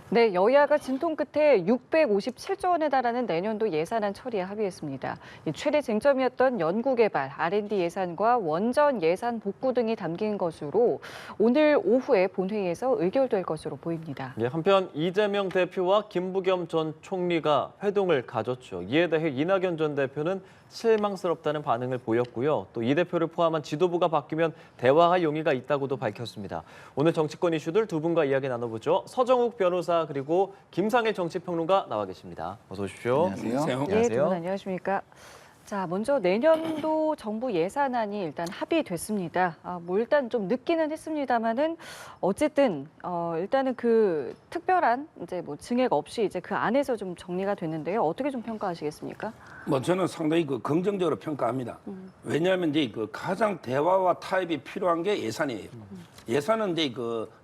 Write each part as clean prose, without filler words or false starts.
네, 여야가 진통 끝에 657조 원에 달하는 내년도 예산안 처리에 합의했습니다. 이 최대 쟁점이었던 연구개발, R&D 예산과 원전 예산 복구 등이 담긴 것으로 오늘 오후에 본회의에서 의결될 것으로 보입니다. 예, 한편 이재명 대표와 김부겸 전 총리가 회동을 가졌죠. 이에 대해 이낙연 전 대표는 실망스럽다는 반응을 보였고요. 또 이 대표를 포함한 지도부가 바뀌면 대화할 용의가 있다고도 밝혔습니다. 오늘 정치권 이슈들 두 분과 이야기 나눠보죠. 서정욱 변호사 그리고 김상일 정치평론가 나와 계십니다. 어서 오십시오. 안녕하세요. 예, 두 분 안녕하십니까? 자, 먼저 내년도 정부 예산안이 일단 합의됐습니다. 뭐 일단 좀 늦기는 했습니다만은 어쨌든 일단은 그 특별한 이제 뭐 증액 없이 이제 그 안에서 좀 정리가 됐는데요. 어떻게 좀 평가하시겠습니까? 뭐 저는 상당히 긍정적으로 평가합니다. 왜냐하면 이제 가장 대화와 타협이 필요한 게 예산이에요. 예산은 이제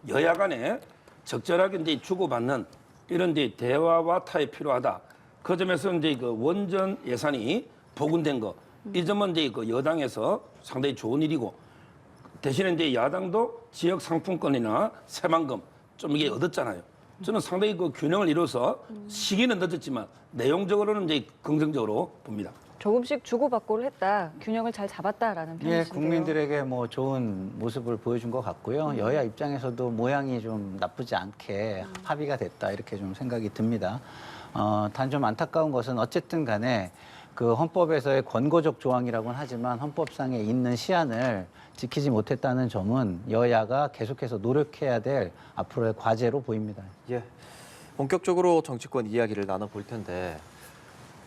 여야 간에 적절하게 이제 주고받는 이런 이제 대화와 타협이 필요하다. 그 점에서 이제 원전 예산이 복원된 거, 이 점은 이제 여당에서 상당히 좋은 일이고, 대신에 이제 야당도 지역 상품권이나 새만금 좀 이게 얻었잖아요. 저는 상당히 균형을 이뤄서 시기는 늦었지만 내용적으로는 이제 긍정적으로 봅니다. 조금씩 주고받고를 했다. 균형을 잘 잡았다라는 예, 편이신데요. 국민들에게 뭐 좋은 모습을 보여준 것 같고요. 여야 입장에서도 모양이 좀 나쁘지 않게 합의가 됐다 이렇게 좀 생각이 듭니다. 단 좀 안타까운 것은 어쨌든 간에 그 헌법에서의 권고적 조항이라고는 하지만 헌법상에 있는 시한을 지키지 못했다는 점은 여야가 계속해서 노력해야 될 앞으로의 과제로 보입니다. 예, 본격적으로 정치권 이야기를 나눠볼 텐데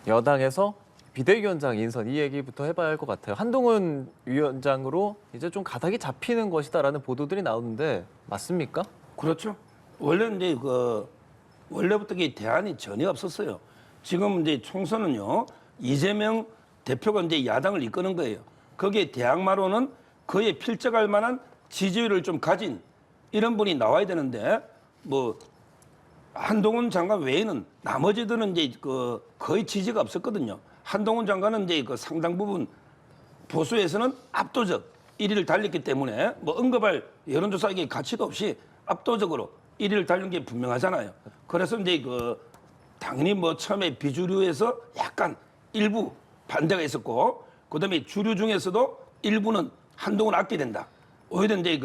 여당에서 비대위원장 인선 이 얘기부터 해봐야 할 것 같아요. 한동훈 위원장으로 이제 좀 가닥이 잡히는 것이다라는 보도들이 나오는데 맞습니까? 그렇죠. 원래는 이제 원래부터 이 대안이 전혀 없었어요. 지금 이제 총선은요, 이재명 대표가 이제 야당을 이끄는 거예요. 거기에 대항마로는 그에 필적할 만한 지지율을 좀 가진 이런 분이 나와야 되는데, 뭐 한동훈 장관 외에는 나머지들은 이제 거의 지지가 없었거든요. 한동훈 장관은 이제 상당 부분 보수에서는 압도적 1위를 달렸기 때문에 뭐 언급할 여론조사 이게 가치도 없이 압도적으로 1위를 달린 게 분명하잖아요. 그래서 이제 당연히 뭐 처음에 비주류에서 약간 일부 반대가 있었고, 그다음에 주류 중에서도 일부는 한동훈 아껴야 된다. 오히려 이제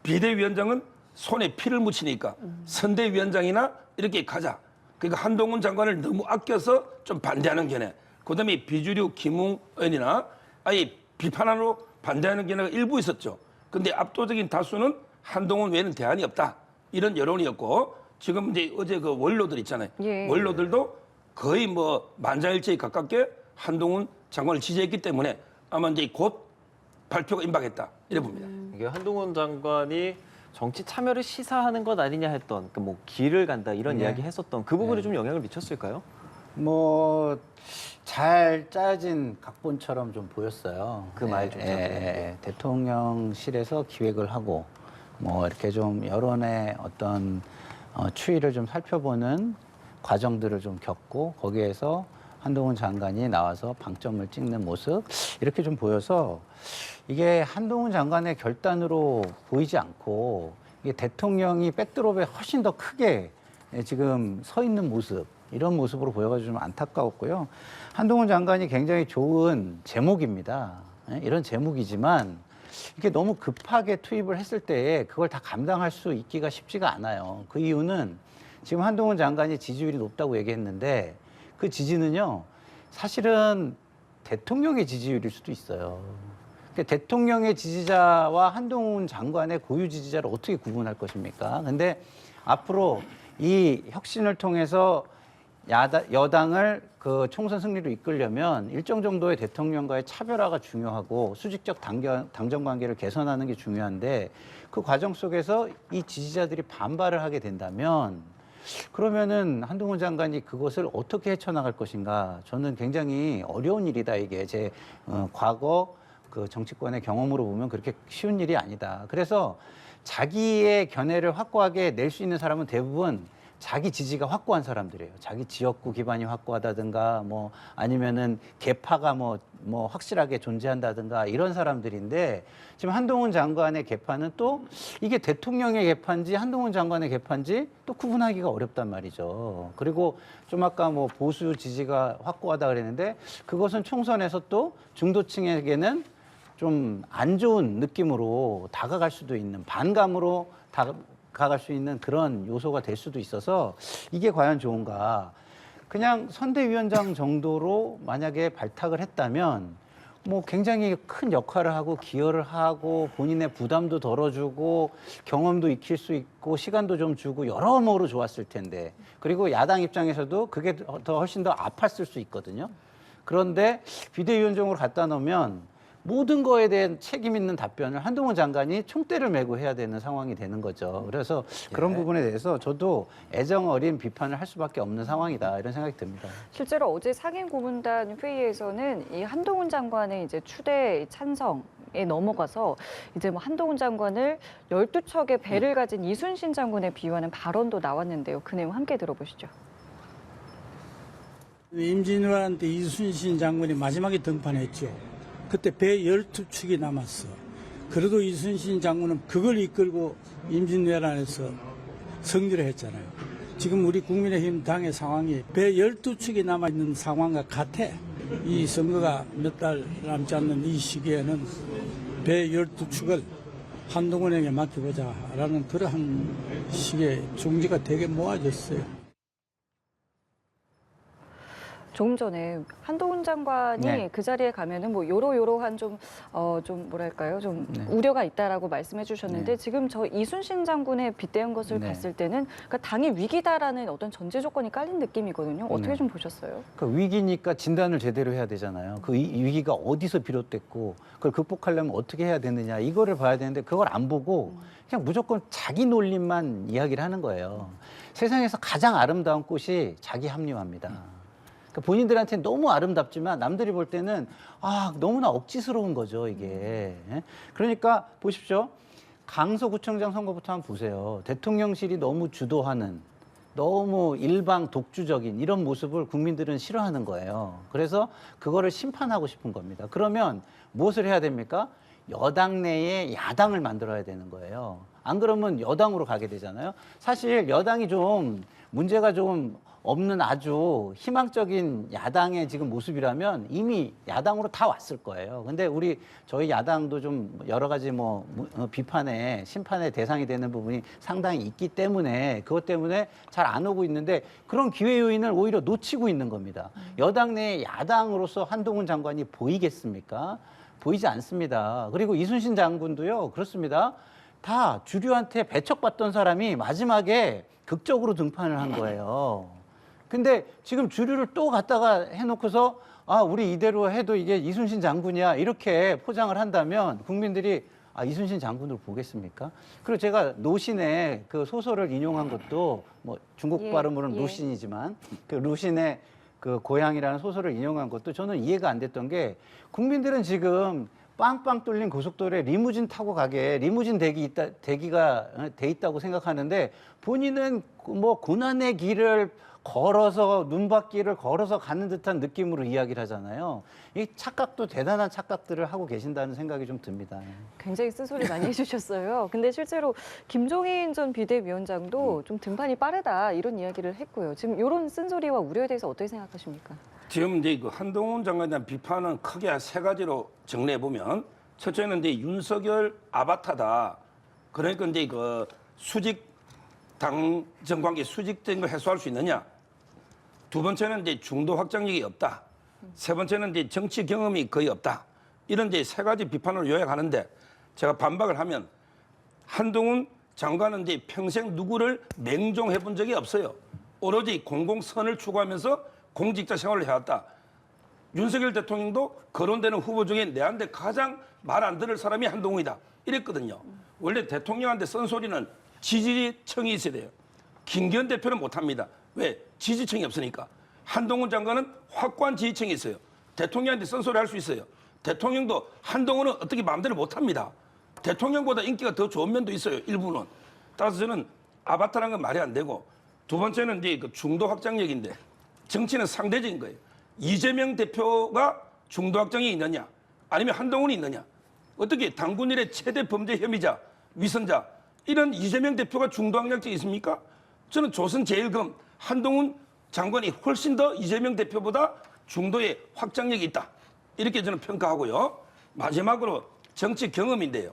비대위원장은 손에 피를 묻히니까 선대위원장이나 이렇게 가자. 그러니까 한동훈 장관을 너무 아껴서 좀 반대하는 견해. 그다음에 비주류 김웅 의원이나 아예 비판하러 반대하는 견해가 일부 있었죠. 근데 압도적인 다수는 한동훈 외에는 대안이 없다. 이런 여론이었고, 지금 이제 어제 원로들 있잖아요. 예. 원로들도 거의 뭐 만장일치에 가깝게 한동훈 장관을 지지했기 때문에 아마 이제 곧 발표가 임박했다. 이래 봅니다. 이게 한동훈 장관이 정치 참여를 시사하는 것 아니냐 했던 뭐 길을 간다 이런 이야기 했었던 그 부분이 좀 영향을 미쳤을까요? 뭐 잘 짜진 각본처럼 좀 보였어요. 그 말 좀 대통령실에서 기획을 하고 뭐 이렇게 좀 여론의 어떤 추이를 좀 살펴보는 과정들을 좀 겪고 거기에서 한동훈 장관이 나와서 방점을 찍는 모습 이렇게 좀 보여서 이게 한동훈 장관의 결단으로 보이지 않고 이게 대통령이 백드롭에 훨씬 더 크게 지금 서 있는 모습 이런 모습으로 보여가지고 좀 안타까웠고요. 한동훈 장관이 굉장히 좋은 제목입니다. 이런 제목이지만 이렇게 너무 급하게 투입을 했을 때에 그걸 다 감당할 수 있기가 쉽지가 않아요. 그 이유는 지금 한동훈 장관이 지지율이 높다고 얘기했는데 그 지지는요, 사실은 대통령의 지지율일 수도 있어요. 그러니까 대통령의 지지자와 한동훈 장관의 고유 지지자를 어떻게 구분할 것입니까? 근데 앞으로 이 혁신을 통해서 여당을 그 총선 승리로 이끌려면 일정 정도의 대통령과의 차별화가 중요하고 수직적 당정 관계를 개선하는 게 중요한데 그 과정 속에서 이 지지자들이 반발을 하게 된다면 그러면은 한동훈 장관이 그것을 어떻게 헤쳐나갈 것인가 저는 굉장히 어려운 일이다 이게 제 과거 그 정치권의 경험으로 보면 그렇게 쉬운 일이 아니다. 그래서 자기의 견해를 확고하게 낼 수 있는 사람은 대부분 자기 지지가 확고한 사람들이에요. 자기 지역구 기반이 확고하다든가 뭐 아니면은 계파가 뭐 확실하게 존재한다든가 이런 사람들인데 지금 한동훈 장관의 계파는 또 이게 대통령의 계파인지 한동훈 장관의 계파인지 또 구분하기가 어렵단 말이죠. 그리고 좀 아까 뭐 보수 지지가 확고하다 그랬는데 그것은 총선에서 또 중도층에게는 좀 안 좋은 느낌으로 다가갈 수도 있는 반감으로 다가갈 수 있는 그런 요소가 될 수도 있어서 이게 과연 좋은가. 그냥 선대위원장 정도로 만약에 발탁을 했다면 뭐 굉장히 큰 역할을 하고 기여를 하고 본인의 부담도 덜어주고 경험도 익힐 수 있고 시간도 좀 주고 여러모로 좋았을 텐데 그리고 야당 입장에서도 그게 더 훨씬 더 아팠을 수 있거든요. 그런데 비대위원장으로 갖다 놓으면 모든 거에 대한 책임 있는 답변을 한동훈 장관이 총대를 메고 해야 되는 상황이 되는 거죠. 그래서 그런 부분에 대해서 저도 애정 어린 비판을 할 수밖에 없는 상황이다 이런 생각이 듭니다. 실제로 어제 상임 고문단 회의에서는 이 한동훈 장관의 이제 추대 찬성에 넘어가서 이제 뭐 한동훈 장관을 12척의 배를 가진 이순신 장군에 비유하는 발언도 나왔는데요. 그 내용 함께 들어보시죠. 임진왜란 때 이순신 장군이 마지막에 등판했죠. 그때 배 12축이 남았어. 그래도 이순신 장군은 그걸 이끌고 임진왜란에서 승리를 했잖아요. 지금 우리 국민의힘 당의 상황이 배 12축이 남아있는 상황과 같아. 이 선거가 몇 달 남지 않는 이 시기에는 배 12축을 한동훈에게 맡겨보자라는 그러한 식의 종지가 되게 모아졌어요. 조금 전에 한동훈 장관이 네. 그 자리에 가면은 뭐 요러요러한 좀 뭐랄까요, 좀 네. 우려가 있다라고 말씀해 주셨는데 네. 지금 저 이순신 장군에 빗대은 것을 네. 봤을 때는 그러니까 당이 위기다라는 어떤 전제 조건이 깔린 느낌이거든요. 어떻게 네. 좀 보셨어요? 그 위기니까 진단을 제대로 해야 되잖아요. 그 이 위기가 어디서 비롯됐고 그걸 극복하려면 어떻게 해야 되느냐 이거를 봐야 되는데 그걸 안 보고 그냥 무조건 자기 논리만 이야기를 하는 거예요. 세상에서 가장 아름다운 꽃이 자기 합리화입니다. 그러니까 본인들한테 너무 아름답지만 남들이 볼 때는 너무나 억지스러운 거죠 이게. 그러니까 보십시오. 강서구청장 선거부터 한번 보세요. 대통령실이 너무 주도하는 너무 일방 독주적인 이런 모습을 국민들은 싫어하는 거예요. 그래서 그거를 심판하고 싶은 겁니다. 그러면 무엇을 해야 됩니까? 여당 내에 야당을 만들어야 되는 거예요. 안 그러면 여당으로 가게 되잖아요. 사실 여당이 좀 문제가 좀 없는 아주 희망적인 야당의 지금 모습이라면 이미 야당으로 다 왔을 거예요. 근데 저희 야당도 좀 여러 가지 비판에 심판의 대상이 되는 부분이 상당히 있기 때문에 그것 때문에 잘 안 오고 있는데 그런 기회 요인을 오히려 놓치고 있는 겁니다. 여당 내 야당으로서 한동훈 장관이 보이겠습니까? 보이지 않습니다. 그리고 이순신 장군도요, 그렇습니다. 다 주류한테 배척받던 사람이 마지막에 극적으로 등판을 한 거예요. 근데 지금 주류를 또 갖다가 해놓고서 우리 이대로 해도 이게 이순신 장군이야 이렇게 포장을 한다면 국민들이 이순신 장군으로 보겠습니까? 그리고 제가 노신의 그 소설을 인용한 것도 뭐 중국 발음으로는 루신이지만 그 루신의 그 고향이라는 소설을 인용한 것도 저는 이해가 안 됐던 게 국민들은 지금 빵빵 뚫린 고속도로에 리무진 타고 가게 리무진 대기가 돼 있다고 생각하는데 본인은 뭐 고난의 길을 걸어서 눈밭길을 걸어서 가는 듯한 느낌으로 이야기를 하잖아요. 이 착각도 대단한 착각들을 하고 계신다는 생각이 좀 듭니다. 굉장히 쓴소리 많이 해주셨어요. 근데 실제로 김종인 전 비대위원장도 좀 등판이 빠르다 이런 이야기를 했고요. 지금 이런 쓴소리와 우려에 대해서 어떻게 생각하십니까? 지금 이제 그 한동훈 장관에 대한 비판은 크게 세 가지로 정리해 보면 첫째는 이제 윤석열 아바타다. 그러니까 이제 그 수직 당정 관계 수직된 걸 해소할 수 있느냐. 두 번째는 이제 중도 확장력이 없다. 세 번째는 이제 정치 경험이 거의 없다. 이런 이제 세 가지 비판을 요약하는데 제가 반박을 하면 한동훈 장관은 이제 평생 누구를 맹종해 본 적이 없어요. 오로지 공공선을 추구하면서 공직자 생활을 해왔다. 윤석열 대통령도 거론되는 후보 중에 내한테 가장 말 안 들을 사람이 한동훈이다. 이랬거든요. 원래 대통령한테 쓴 소리는 지지청이 있어야 돼요. 김기현 대표는 못합니다. 왜? 지지청이 없으니까. 한동훈 장관은 확고한 지지청이 있어요. 대통령한테 쓴소리 할 수 있어요. 대통령도 한동훈은 어떻게 마음대로 못합니다. 대통령보다 인기가 더 좋은 면도 있어요. 일부는. 따라서 저는 아바타라는 건 말이 안 되고 두 번째는 이제 그 중도 확장력인데 정치는 상대적인 거예요. 이재명 대표가 중도 확장이 있느냐 아니면 한동훈이 있느냐. 어떻게 당군 일의 최대 범죄 혐의자, 위선자 이런 이재명 대표가 중도 확장력이 있습니까? 저는 조선제일검 한동훈 장관이 훨씬 더 이재명 대표보다 중도에 확장력이 있다. 이렇게 저는 평가하고요. 마지막으로 정치 경험인데요.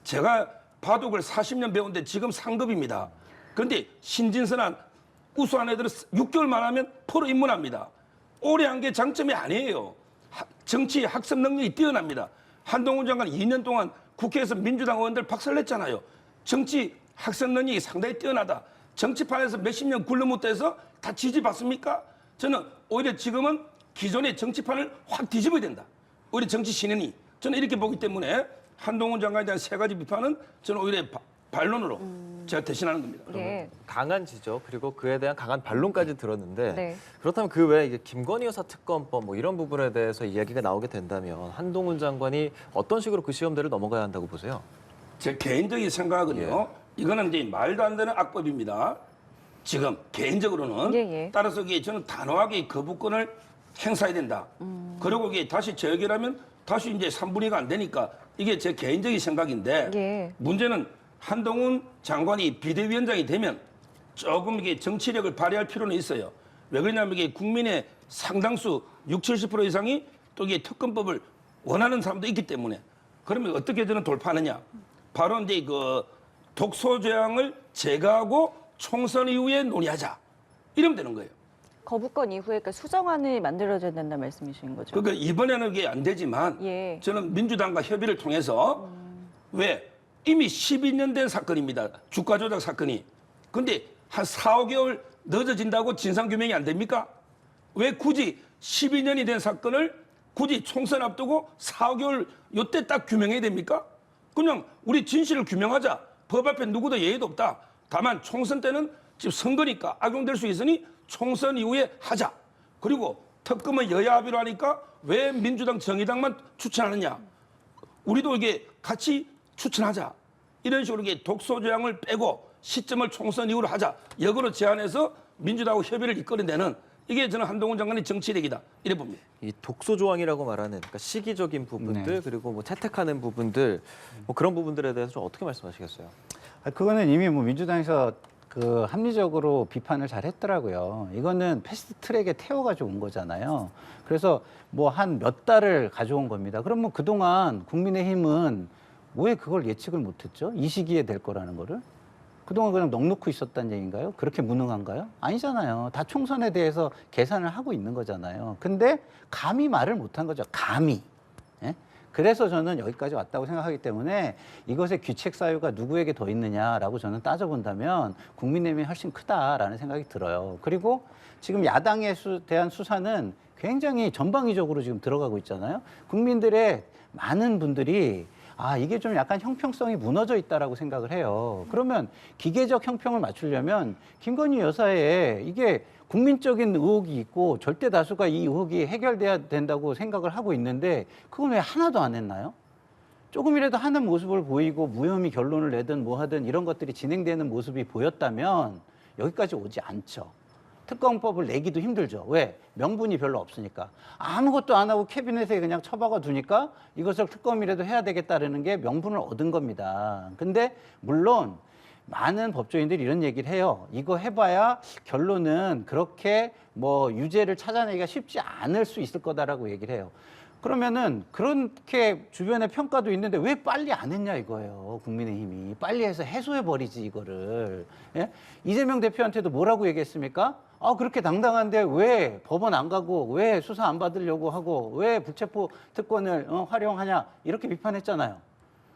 제가 바둑을 40년 배웠는데 지금 상급입니다. 그런데 신진선한 우수한 애들은 6개월만 하면 프로 입문합니다. 오래 한 게 장점이 아니에요. 정치 학습 능력이 뛰어납니다. 한동훈 장관 2년 동안 국회에서 민주당 의원들 박살냈잖아요. 정치 학습 능력이 상당히 뛰어나다. 정치판에서 몇십 년 굴러못해서 다 지지받습니까? 저는 오히려 지금은 기존의 정치판을 확 뒤집어야 된다. 오히려 정치 신인이 저는 이렇게 보기 때문에 한동훈 장관에 대한 세 가지 비판은 저는 오히려 반론으로 제가 대신하는 겁니다. 네. 강한 지적 그리고 그에 대한 강한 반론까지 들었는데 네. 그렇다면 그 외에 이게 김건희 여사 특검법 뭐 이런 부분에 대해서 이야기가 나오게 된다면 한동훈 장관이 어떤 식으로 그 시험대를 넘어가야 한다고 보세요? 제 개인적인 생각은요. 이거는 이제 말도 안 되는 악법입니다. 지금 개인적으로는 예. 따라서 이게 저는 단호하게 거부권을 행사해야 된다. 그리고 이게 다시 재결하면 다시 이제 3분의 2가 안 되니까 이게 제 개인적인 생각인데 예. 문제는 한동훈 장관이 비대위원장이 되면 조금 이게 정치력을 발휘할 필요는 있어요. 왜 그러냐면 이게 국민의 상당수 60, 70% 이상이 또 이게 특검법을 원하는 사람도 있기 때문에 그러면 어떻게 저는 돌파하느냐? 바로 이제 그 독소 조항을 제거하고 총선 이후에 논의하자. 이러면 되는 거예요. 거부권 이후에 그러니까 수정안이 만들어져야 된다는 말씀이신 거죠? 그러니까 이번에는 그게 안 되지만 예. 저는 민주당과 협의를 통해서 왜 이미 12년 된 사건입니다. 주가 조작 사건이. 근데 한 4, 5개월 늦어진다고 진상규명이 안 됩니까? 왜 굳이 12년이 된 사건을 굳이 총선 앞두고 4, 5개월 요때 딱 규명해야 됩니까? 그냥 우리 진실을 규명하자. 법 앞에 누구도 예의도 없다. 다만 총선 때는 지금 선거니까 악용될 수 있으니 총선 이후에 하자. 그리고 특검은 여야 합의로 하니까 왜 민주당, 정의당만 추천하느냐. 우리도 이게 같이 추천하자. 이런 식으로 이게 독소 조항을 빼고 시점을 총선 이후로 하자. 역으로 제안해서 민주당하고 협의를 이끌어내는 이게 저는 한동훈 장관의 정치력이다. 이래 봅니다. 이 독소 조항이라고 말하는 그러니까 시기적인 부분들 그리고 뭐 채택하는 부분들 뭐 그런 부분들에 대해서 좀 어떻게 말씀하시겠어요? 그거는 이미 뭐 민주당에서 그 합리적으로 비판을 잘 했더라고요. 이거는 패스트 트랙에 태워가지고 온 거잖아요. 그래서 뭐 한 몇 달을 가져온 겁니다. 그럼 뭐 그동안 국민의힘은 왜 그걸 예측을 못했죠? 이 시기에 될 거라는 거를? 그동안 그냥 넋놓고 있었다는 얘기인가요? 그렇게 무능한가요? 아니잖아요. 다 총선에 대해서 계산을 하고 있는 거잖아요. 근데 감히 말을 못한 거죠. 감히. 예? 그래서 저는 여기까지 왔다고 생각하기 때문에 이것의 귀책 사유가 누구에게 더 있느냐라고 저는 따져본다면 국민의힘이 훨씬 크다라는 생각이 들어요. 그리고 지금 야당에 대한 수사는 굉장히 전방위적으로 지금 들어가고 있잖아요. 국민들의 많은 분들이 이게 좀 약간 형평성이 무너져 있다라고 생각을 해요. 그러면 기계적 형평을 맞추려면 김건희 여사의 이게 국민적인 의혹이 있고 절대 다수가 이 의혹이 해결돼야 된다고 생각을 하고 있는데 그건 왜 하나도 안 했나요? 조금이라도 하는 모습을 보이고 무혐의 결론을 내든 뭐 하든 이런 것들이 진행되는 모습이 보였다면 여기까지 오지 않죠. 특검법을 내기도 힘들죠. 왜? 명분이 별로 없으니까. 아무것도 안 하고 캐비넷에 그냥 처박아 두니까 이것을 특검이라도 해야 되겠다는 게 명분을 얻은 겁니다. 근데 물론 많은 법조인들이 이런 얘기를 해요. 이거 해봐야 결론은 그렇게 뭐 유죄를 찾아내기가 쉽지 않을 수 있을 거다라고 얘기를 해요. 그러면은 그렇게 주변의 평가도 있는데 왜 빨리 안 했냐 이거예요. 국민의힘이. 빨리 해서 해소해버리지 이거를. 예? 이재명 대표한테도 뭐라고 얘기했습니까? 그렇게 당당한데 왜 법원 안 가고 왜 수사 안 받으려고 하고 왜 불체포 특권을 활용하냐 이렇게 비판했잖아요.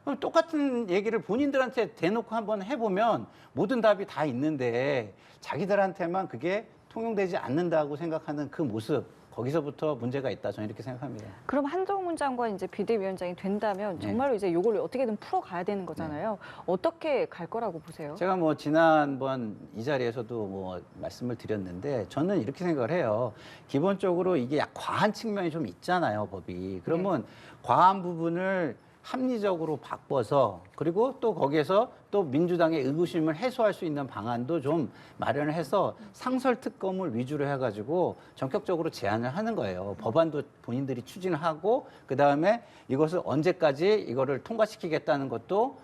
그럼 똑같은 얘기를 본인들한테 대놓고 한번 해보면 모든 답이 다 있는데 자기들한테만 그게 통용되지 않는다고 생각하는 그 모습 거기서부터 문제가 있다. 저는 이렇게 생각합니다. 그럼 한동훈 장관 이제 비대위원장이 된다면 정말로 이제 요걸 어떻게든 풀어가야 되는 거잖아요. 어떻게 갈 거라고 보세요? 제가 뭐 지난번 이 자리에서도 뭐 말씀을 드렸는데 저는 이렇게 생각을 해요. 기본적으로 이게 과한 측면이 좀 있잖아요, 법이. 그러면 과한 부분을 합리적으로 바꿔서 그리고 또 거기에서 또 민주당의 의구심을 해소할 수 있는 방안도 좀 마련을 해서 상설 특검을 위주로 해가지고 전격적으로 제안을 하는 거예요. 법안도 본인들이 추진을 하고 그 다음에 이것을 언제까지 이거를 통과시키겠다는 것도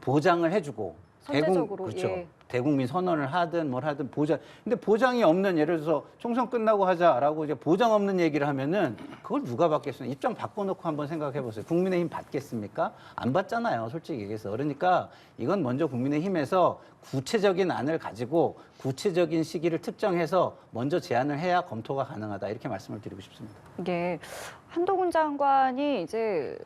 보장을 해주고 선제적으로, 그렇죠. 예. 대국민 선언을 하든 뭘 하든 보장. 근데 보장이 없는 예를 들어서 총선 끝나고 하자라고 이제 보장 없는 얘기를 하면은 그걸 누가 받겠어요? 입장 바꿔놓고 한번 생각해 보세요. 국민의힘 받겠습니까? 안 받잖아요. 솔직히 얘기해서. 그러니까 이건 먼저 국민의힘에서 구체적인 안을 가지고 구체적인 시기를 특정해서 먼저 제안을 해야 검토가 가능하다. 이렇게 말씀을 드리고 싶습니다. 이게 한동훈 장관이 이제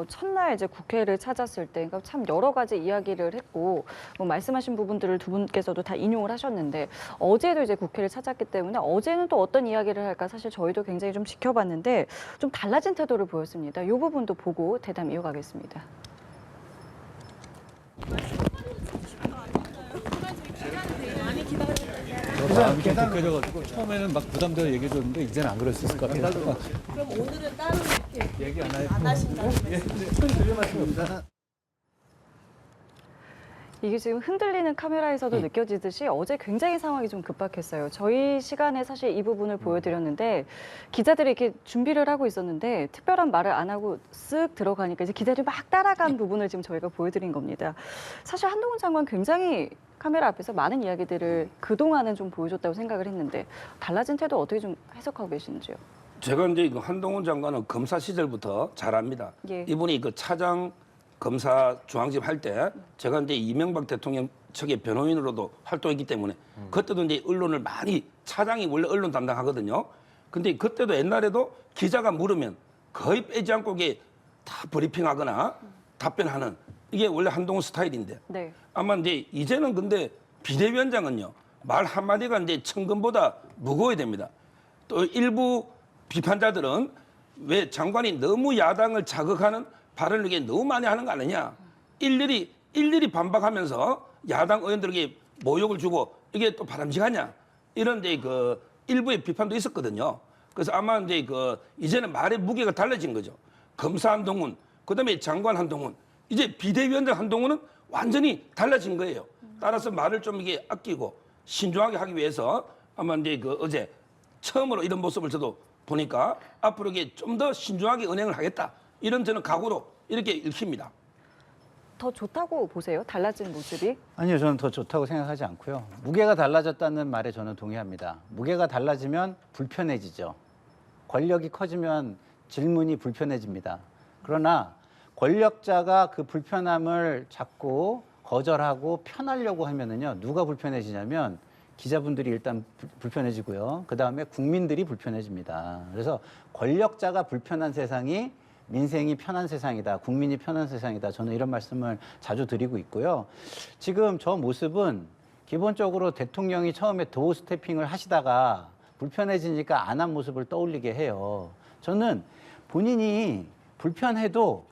첫날 이제 국회를 찾았을 때, 그러니까 참 여러 가지 이야기를 했고, 뭐 말씀하신 부분들을 두 분께서도 다 인용을 하셨는데 어제도 이제 국회를 찾았기 때문에 어제는 또 어떤 이야기를 할까 사실 저희도 굉장히 좀 지켜봤는데 좀 달라진 태도를 보였습니다. 이 부분도 보고 대담 이어가겠습니다. 마음이 좀 격해져가지고 처음에는 막 부담되어 얘기해줬는데 이제는 안 그럴 수 있을 것 같아요. 그럼 오늘은 따로 이렇게 얘기 안 안 하신다고? 이게 지금 흔들리는 카메라에서도 느껴지듯이 어제 굉장히 상황이 좀 급박했어요. 저희 시간에 사실 이 부분을 보여드렸는데 기자들이 이렇게 준비를 하고 있었는데 특별한 말을 안 하고 쓱 들어가니까 이제 기자들이 막 따라간 부분을 지금 저희가 보여드린 겁니다. 사실 한동훈 장관 굉장히 카메라 앞에서 많은 이야기들을 그동안은 좀 보여줬다고 생각을 했는데 달라진 태도 어떻게 좀 해석하고 계시는지요? 제가 이제 그 한동훈 장관은 검사 시절부터 잘 압니다. 예. 이분이 그 차장 검사 중앙지검 할 때 제가 이제 이명박 대통령 측의 변호인으로도 활동했기 때문에 그때도 이제 언론을 많이 차장이 원래 언론 담당하거든요. 근데 그때도 옛날에도 기자가 물으면 거의 빼지 않고 이게 다 브리핑하거나 답변하는 이게 원래 한동훈 스타일인데 네. 아마 이제 이제는 근데 비대위원장은요 말 한마디가 이제 천금보다 무거워야 됩니다. 또 일부 비판자들은 왜 장관이 너무 야당을 자극하는 발언을 이게 너무 많이 하는 거 아니냐. 일일이 반박하면서 야당 의원들에게 모욕을 주고 이게 또 바람직하냐. 이런 이제 그 일부의 비판도 있었거든요. 그래서 아마 이제 그 이제는 말의 무게가 달라진 거죠. 검사 한동훈, 그다음에 장관 한동훈, 이제 비대위원장 한동훈은 완전히 달라진 거예요. 따라서 말을 좀 이게 아끼고 신중하게 하기 위해서 아마 이제 그 어제 처음으로 이런 모습을 저도 보니까 앞으로 이게 좀 더 신중하게 은행을 하겠다. 이런 저는 각오로 이렇게 읽힙니다. 더 좋다고 보세요? 달라진 모습이? 아니요, 저는 더 좋다고 생각하지 않고요. 무게가 달라졌다는 말에 저는 동의합니다. 무게가 달라지면 불편해지죠. 권력이 커지면 질문이 불편해집니다. 그러나 권력자가 그 불편함을 자꾸 거절하고 편하려고 하면은요, 누가 불편해지냐면 기자분들이 일단 불편해지고요. 그 다음에 국민들이 불편해집니다. 그래서 권력자가 불편한 세상이 민생이 편한 세상이다. 국민이 편한 세상이다. 저는 이런 말씀을 자주 드리고 있고요. 지금 저 모습은 기본적으로 대통령이 처음에 도어 스태핑을 하시다가 불편해지니까 안 한 모습을 떠올리게 해요. 저는 본인이 불편해도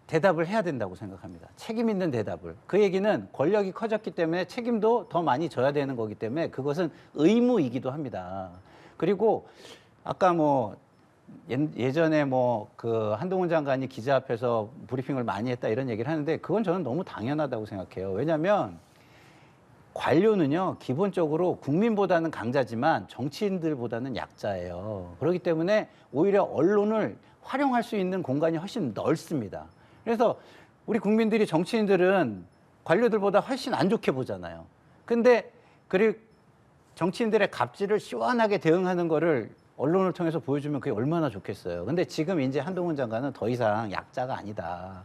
대답을 해야 된다고 생각합니다. 책임 있는 대답을. 그 얘기는 권력이 커졌기 때문에 책임도 더 많이 져야 되는 거기 때문에 그것은 의무이기도 합니다. 그리고 아까 뭐 예전에 뭐 그 한동훈 장관이 기자 앞에서 브리핑을 많이 했다 이런 얘기를 하는데 그건 저는 너무 당연하다고 생각해요. 왜냐하면 관료는요 기본적으로 국민보다는 강자지만 정치인들보다는 약자예요. 그렇기 때문에 오히려 언론을 활용할 수 있는 공간이 훨씬 넓습니다. 그래서 우리 국민들이 정치인들은 관료들보다 훨씬 안 좋게 보잖아요. 근데 그리고 정치인들의 갑질을 시원하게 대응하는 거를 언론을 통해서 보여주면 그게 얼마나 좋겠어요. 근데 지금 이제 한동훈 장관은 더 이상 약자가 아니다.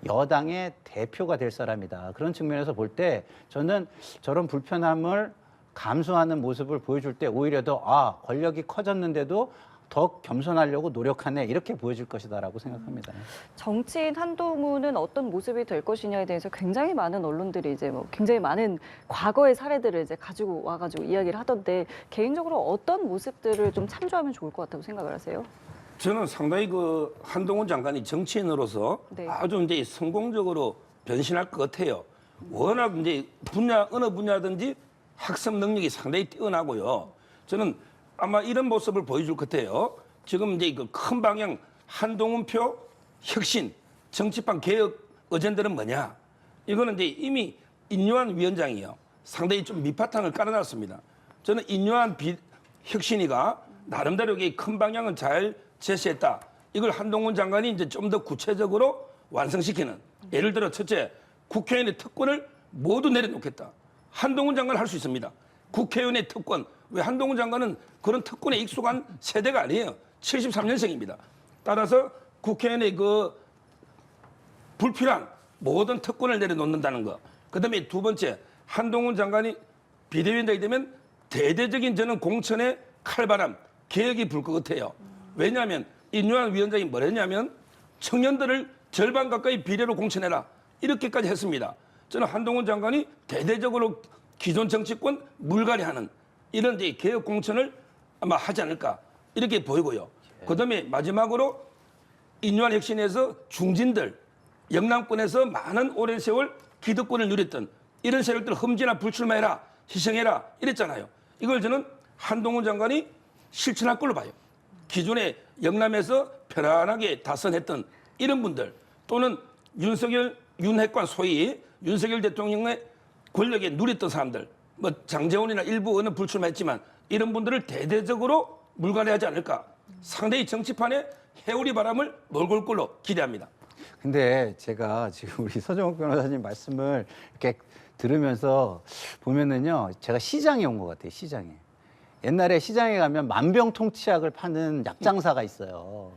여당의 대표가 될 사람이다. 그런 측면에서 볼 때 저는 저런 불편함을 감수하는 모습을 보여줄 때 오히려 더 권력이 커졌는데도 더 겸손하려고 노력하네 이렇게 보여질 것이다라고 생각합니다. 정치인 한동훈은 어떤 모습이 될 것이냐에 대해서 굉장히 많은 언론들이 이제 뭐 굉장히 많은 과거의 사례들을 이제 가지고 와가지고 이야기를 하던데 개인적으로 어떤 모습들을 좀 참조하면 좋을 것 같다고 생각을 하세요? 저는 상당히 그 한동훈 장관이 정치인으로서 네. 아주 이제 성공적으로 변신할 것 같아요. 워낙 이제 어느 분야든지 학습 능력이 상당히 뛰어나고요. 저는 아마 이런 모습을 보여줄 것 같아요. 지금 이제 그 큰 방향 한동훈표 혁신 정치판 개혁 어젠다는 뭐냐? 이거는 이제 이미 인요한 위원장이요. 상당히 좀 밑바탕을 깔아놨습니다. 저는 인요한 혁신이가 나름대로 큰 방향은 잘 제시했다. 이걸 한동훈 장관이 이제 좀 더 구체적으로 완성시키는. 예를 들어 첫째, 국회의원의 특권을 모두 내려놓겠다. 한동훈 장관 할 수 있습니다. 국회의원의 특권. 왜 한동훈 장관은 그런 특권에 익숙한 세대가 아니에요. 73년생입니다. 따라서 국회의원의 그 불필요한 모든 특권을 내려놓는다는 거. 그다음에 두 번째, 한동훈 장관이 비대위원장이 되면 대대적인 저는 공천의 칼바람, 개혁이 불 것 같아요. 왜냐하면 인요한 위원장이 뭐랬냐면 청년들을 절반 가까이 비례로 공천해라. 이렇게까지 했습니다. 저는 한동훈 장관이 대대적으로 기존 정치권 물갈이하는 이런 이제 개혁 공천을 아마 하지 않을까 이렇게 보이고요. 그다음에 마지막으로 인요한 혁신에서 중진들, 영남권에서 많은 오랜 세월 기득권을 누렸던 이런 세력들 험지나 불출마해라, 희생해라 이랬잖아요. 이걸 저는 한동훈 장관이 실천할 걸로 봐요. 기존에 영남에서 편안하게 다선했던 이런 분들 또는 윤석열, 윤핵관 소위 윤석열 대통령의 권력에 누렸던 사람들, 뭐 장제원이나 일부 어느 불출마했지만 이런 분들을 대대적으로 물갈이하지 않을까. 상당히 정치판에 해오리 바람을 몰고 올 걸로 기대합니다. 근데 제가 지금 우리 서정욱 변호사님 말씀을 이렇게 들으면서 보면은요, 제가 시장에 온 것 같아요, 시장에. 옛날에 시장에 가면 만병통치약을 파는 약장사가 있어요.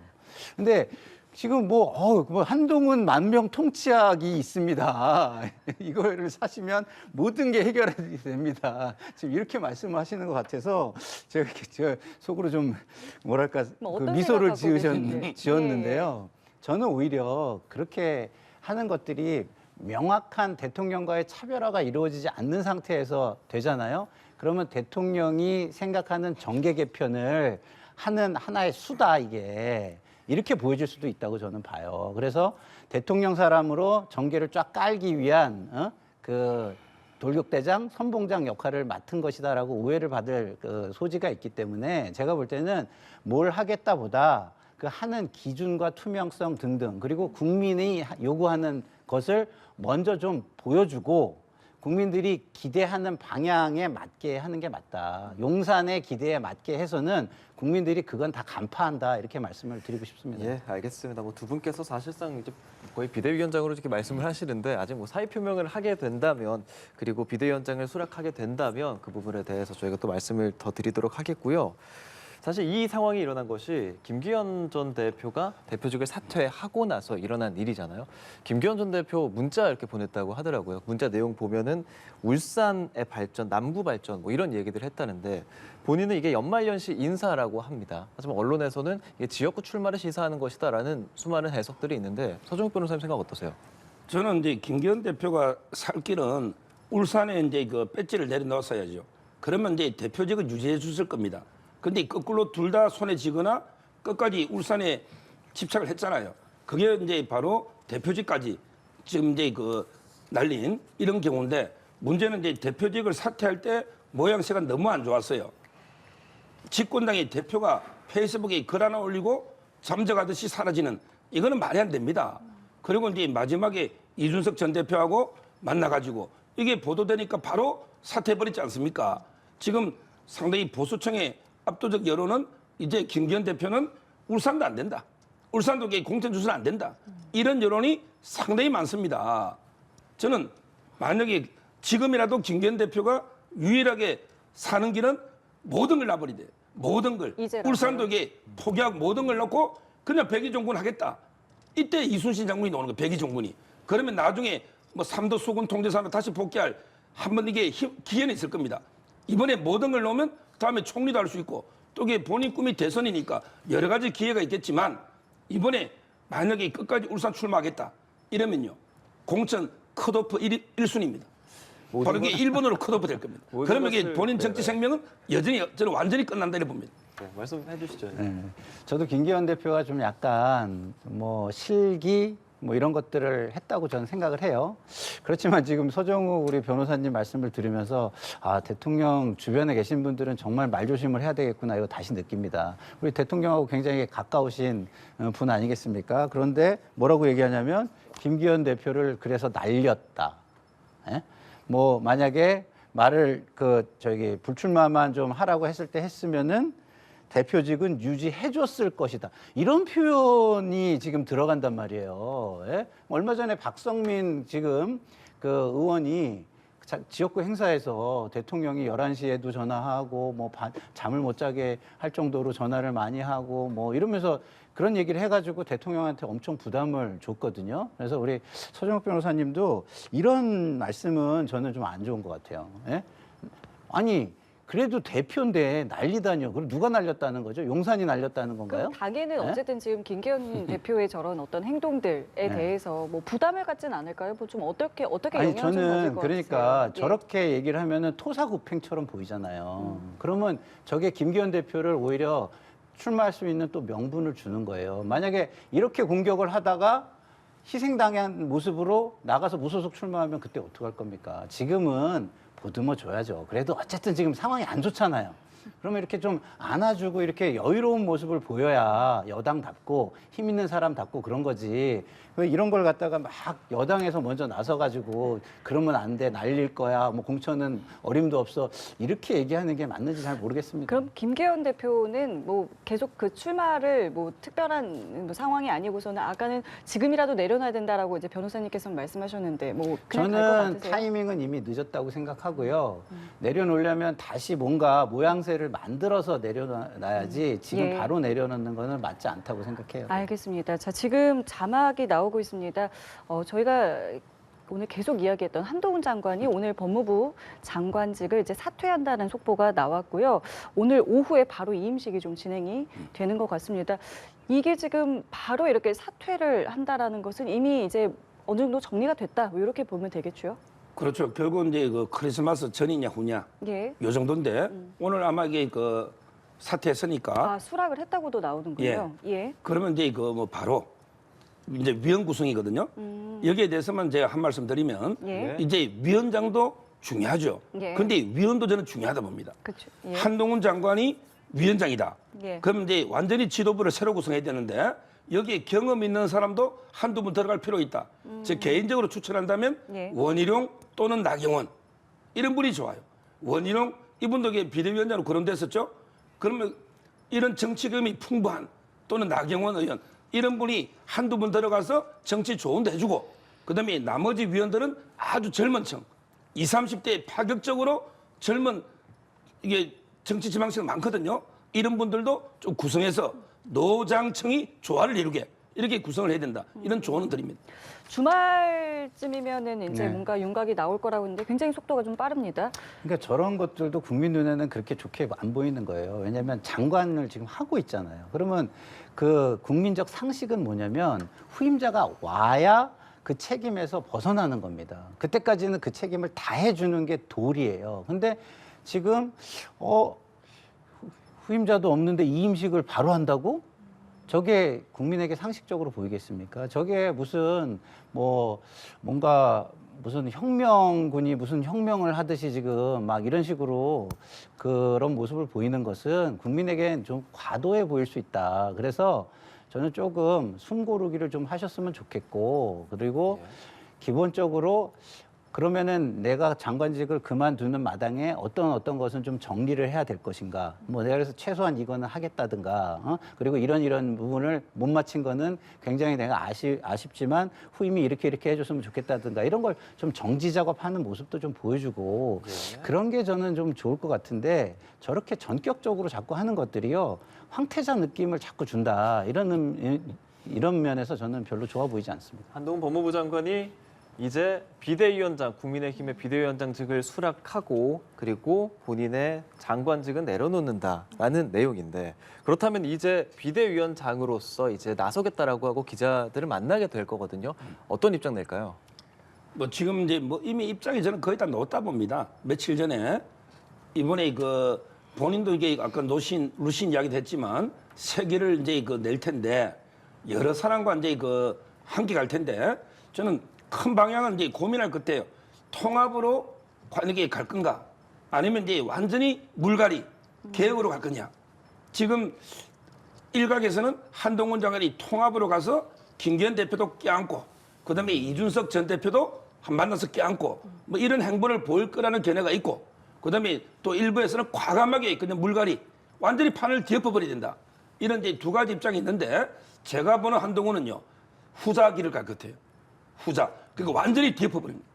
근데 지금 뭐 한동훈 만병통치약이 있습니다. 이거를 사시면 모든 게 해결이 됩니다. 지금 이렇게 말씀하시는 것 같아서 제가 이렇게 저 속으로 좀 뭐랄까 뭐 그 어떤 미소를 생각하고 계신지. 지었는데요. 저는 오히려 그렇게 하는 것들이 명확한 대통령과의 차별화가 이루어지지 않는 상태에서 되잖아요. 그러면 대통령이 생각하는 정계 개편을 하는 하나의 수다 이게. 이렇게 보여질 수도 있다고 저는 봐요. 그래서 대통령 사람으로 정계를 쫙 깔기 위한 그 돌격대장, 선봉장 역할을 맡은 것이다라고 오해를 받을 그 소지가 있기 때문에 제가 볼 때는 뭘 하겠다보다 그 하는 기준과 투명성 등등 그리고 국민이 요구하는 것을 먼저 좀 보여주고 국민들이 기대하는 방향에 맞게 하는 게 맞다. 용산의 기대에 맞게 해서는 국민들이 그건 다 간파한다. 이렇게 말씀을 드리고 싶습니다. 예, 알겠습니다. 뭐 두 분께서 사실상 이제 거의 비대위원장으로 이렇게 말씀을 하시는데 아직 뭐 사의 표명을 하게 된다면 그리고 비대위원장을 수락하게 된다면 그 부분에 대해서 저희가 또 말씀을 더 드리도록 하겠고요. 사실 이 상황이 일어난 것이 김기현 전 대표가 대표직을 사퇴하고 나서 일어난 일이잖아요. 김기현 전 대표 문자 이렇게 보냈다고 하더라고요. 문자 내용 보면은 울산의 발전, 남부 발전 뭐 이런 얘기들을 했다는데 본인은 이게 연말연시 인사라고 합니다. 하지만 언론에서는 이게 지역구 출마를 시사하는 것이다라는 수많은 해석들이 있는데 서정욱 변호사님 생각 어떠세요? 저는 이제 김기현 대표가 살 길은 울산에 이제 그 배지를 내려놓았어야죠. 그러면 이제 대표직을 유지해 줬을 겁니다. 근데 거꾸로 둘 다 손에 쥐거나 끝까지 울산에 집착을 했잖아요. 그게 이제 바로 대표직까지 지금 이제 그 날린 이런 경우인데 문제는 이제 대표직을 사퇴할 때 모양새가 너무 안 좋았어요. 집권당의 대표가 페이스북에 글 하나 올리고 잠적하듯이 사라지는 이거는 말이 안 됩니다. 그리고 이제 마지막에 이준석 전 대표하고 만나가지고 이게 보도되니까 바로 사퇴해버리지 않습니까? 지금 상당히 보수층의 압도적 여론은 이제 김기현 대표는 울산도 안 된다. 울산도 공천 주소는 안 된다. 이런 여론이 상당히 많습니다. 저는 만약에 지금이라도 김기현 대표가 유일하게 사는 길은 모든 걸 놔버리대. 모든 걸. 이제라도. 울산도 포기하고 모든 걸 넣고 그냥 백의종군 하겠다. 이때 이순신 장군이 나오는 거예요. 백의종군이. 그러면 나중에 뭐 삼도 수군 통제사로 다시 복귀할 한번 이게 기회는 있을 겁니다. 이번에 모든 걸 넣으면 다음에 총리도 할 수 있고 또 이게 본인 꿈이 대선이니까 여러 가지 기회가 있겠지만 이번에 만약에 끝까지 울산 출마하겠다 이러면요 공천 컷오프 1순위입니다. 바로 이게 1번으로 컷오프 될 겁니다. 그러면 이게 본인 정치 생명은 여전히 저는 완전히 끝난다 이렇게 봅니다. 네, 말씀해 주시죠. 네. 저도 김기현 대표가 좀 약간 뭐 실기 뭐 이런 것들을 했다고 저는 생각을 해요. 그렇지만 지금 서정우 우리 변호사님 말씀을 들으면서 아, 대통령 주변에 계신 분들은 정말 말조심을 해야 되겠구나 이거 다시 느낍니다. 우리 대통령하고 굉장히 가까우신 분 아니겠습니까? 그런데 뭐라고 얘기하냐면 김기현 대표를 그래서 날렸다. 예? 뭐 만약에 말을 불출마만 좀 하라고 했을 때 했으면은 대표직은 유지해줬을 것이다. 이런 표현이 지금 들어간단 말이에요. 예? 얼마 전에 박성민 지금 그 의원이 지역구 행사에서 대통령이 11시에도 전화하고 뭐 잠을 못 자게 할 정도로 전화를 많이 하고 뭐 이러면서 그런 얘기를 해가지고 대통령한테 엄청 부담을 줬거든요. 그래서 우리 서정욱 변호사님도 이런 말씀은 저는 좀 안 좋은 것 같아요. 예? 아니 그래도 대표인데 날리다니요. 그럼 누가 날렸다는 거죠? 용산이 날렸다는 건가요? 그럼 당에는 네? 어쨌든 지금 김기현 대표의 저런 어떤 행동들에 네. 대해서 뭐 부담을 갖진 않을까요? 뭐 좀 어떻게 아니 영향을 좀 받을 저는 것 그러니까 같으세요? 예. 저렇게 얘기를 하면은 토사구팽처럼 보이잖아요. 그러면 저게 김기현 대표를 오히려 출마할 수 있는 또 명분을 주는 거예요. 만약에 이렇게 공격을 하다가 희생당한 모습으로 나가서 무소속 출마하면 그때 어떡할 겁니까? 지금은 보듬어 줘야죠. 그래도 어쨌든 지금 상황이 안 좋잖아요. 그러면 이렇게 좀 안아주고 이렇게 여유로운 모습을 보여야 여당답고 힘 있는 사람답고 그런 거지. 왜 이런 걸 갖다가 막 여당에서 먼저 나서가지고 그러면 안 돼, 날릴 거야, 뭐 공천은 어림도 없어 이렇게 얘기하는 게 맞는지 잘 모르겠습니다. 그럼 김기현 대표는 뭐 계속 그 출마를 뭐 특별한 뭐 상황이 아니고서는 아까는 지금이라도 내려놔야 된다라고 이제 변호사님께서 말씀하셨는데 뭐 그냥 갈 것 저는 같으세요? 타이밍은 이미 늦었다고 생각하고요. 내려놓으려면 다시 뭔가 모양새를 만들어서 내려놔야지 지금 예. 바로 내려놓는 거는 맞지 않다고 생각해요. 알겠습니다. 자, 지금 자막이 나오고 있습니다. 저희가 오늘 계속 이야기했던 한동훈 장관이 오늘 법무부 장관직을 이제 사퇴한다는 속보가 나왔고요. 오늘 오후에 바로 이임식이 좀 진행이 되는 것 같습니다. 이게 지금 바로 이렇게 사퇴를 한다라는 것은 이미 이제 어느 정도 정리가 됐다. 뭐 이렇게 보면 되겠죠. 그렇죠. 결국 이제 그 크리스마스 전이냐 후냐 예. 요 정도인데 오늘 아마 이게 그 사퇴했으니까 아, 수락을 했다고도 나오는군요. 예. 그러면 이제 그 뭐 바로 이제 위원 구성이거든요. 여기에 대해서만 제가 한 말씀 드리면 예. 이제 위원장도 중요하죠. 예. 근데 위원도 저는 중요하다 봅니다. 그렇죠. 예. 한동훈 장관이 위원장이다. 예. 그럼 이제 완전히 지도부를 새로 구성해야 되는데 여기에 경험 있는 사람도 한두 분 들어갈 필요 있다. 제 개인적으로 추천한다면 예. 원희룡 또는 나경원 이런 분이 좋아요. 원희룡 이분도 비대위원장으로 거론됐었죠. 그러면 이런 정치경험이 풍부한 또는 나경원 의원 이런 분이 한두 분 들어가서 정치 조언도 해주고 그다음에 나머지 위원들은 아주 젊은 층 20, 30대 파격적으로 젊은 이게 정치 지망층 많거든요. 이런 분들도 좀 구성해서 노장층이 조화를 이루게 이렇게 구성을 해야 된다. 이런 조언을 드립니다. 주말쯤이면은 이제 네. 뭔가 윤곽이 나올 거라고 했는데 굉장히 속도가 좀 빠릅니다. 그러니까 저런 것들도 국민 눈에는 그렇게 좋게 안 보이는 거예요. 왜냐하면 장관을 지금 하고 있잖아요. 그러면 그 국민적 상식은 뭐냐면 후임자가 와야 그 책임에서 벗어나는 겁니다. 그때까지는 그 책임을 다 해주는 게 도리예요. 근데 지금 후임자도 없는데 이임식을 바로 한다고? 저게 국민에게 상식적으로 보이겠습니까? 저게 무슨 뭔가 무슨 혁명군이 무슨 혁명을 하듯이 지금 막 이런 식으로 그런 모습을 보이는 것은 국민에겐 좀 과도해 보일 수 있다. 그래서 저는 조금 숨 고르기를 좀 하셨으면 좋겠고 그리고 기본적으로 그러면은 내가 장관직을 그만두는 마당에 어떤 것은 좀 정리를 해야 될 것인가. 뭐 내가 그래서 최소한 이거는 하겠다든가. 그리고 이런 부분을 못 마친 거는 굉장히 내가 아쉽지만 후임이 이렇게 해줬으면 좋겠다든가. 이런 걸 좀 정지 작업하는 모습도 좀 보여주고 그런 게 저는 좀 좋을 것 같은데 저렇게 전격적으로 자꾸 하는 것들이요. 황태자 느낌을 자꾸 준다. 이런 면에서 저는 별로 좋아 보이지 않습니다. 한동훈 법무부 장관이 이제 비대위원장, 국민의힘의 비대위원장직을 수락하고 그리고 본인의 장관직은 내려놓는다라는 내용인데 그렇다면 이제 비대위원장으로서 이제 나서겠다라고 하고 기자들을 만나게 될 거거든요. 어떤 입장 낼까요? 뭐 지금 이제 뭐 이미 입장이 저는 거의 다 놓았다 봅니다. 며칠 전에 이번에 그 본인도 이게 아까 루신 이야기도 했지만 세기를 이제 그 낼 텐데 여러 사람과 이제 그 함께 갈 텐데 저는 큰 방향은 이제 고민할 것 같아요. 통합으로 관계 갈 건가? 아니면 이제 완전히 물갈이 개혁으로 갈 거냐? 지금 일각에서는 한동훈 장관이 통합으로 가서 김기현 대표도 껴안고 그다음에 이준석 전 대표도 만나서 껴안고 뭐 이런 행보를 보일 거라는 견해가 있고 그다음에 또 일부에서는 과감하게 그냥 물갈이 완전히 판을 뒤엎어버려야 된다. 이런 이제 두 가지 입장이 있는데 제가 보는 한동훈은요 후자 길을 갈 것 같아요. 후자. 그러니까 완전히 뒤엎어버립니다.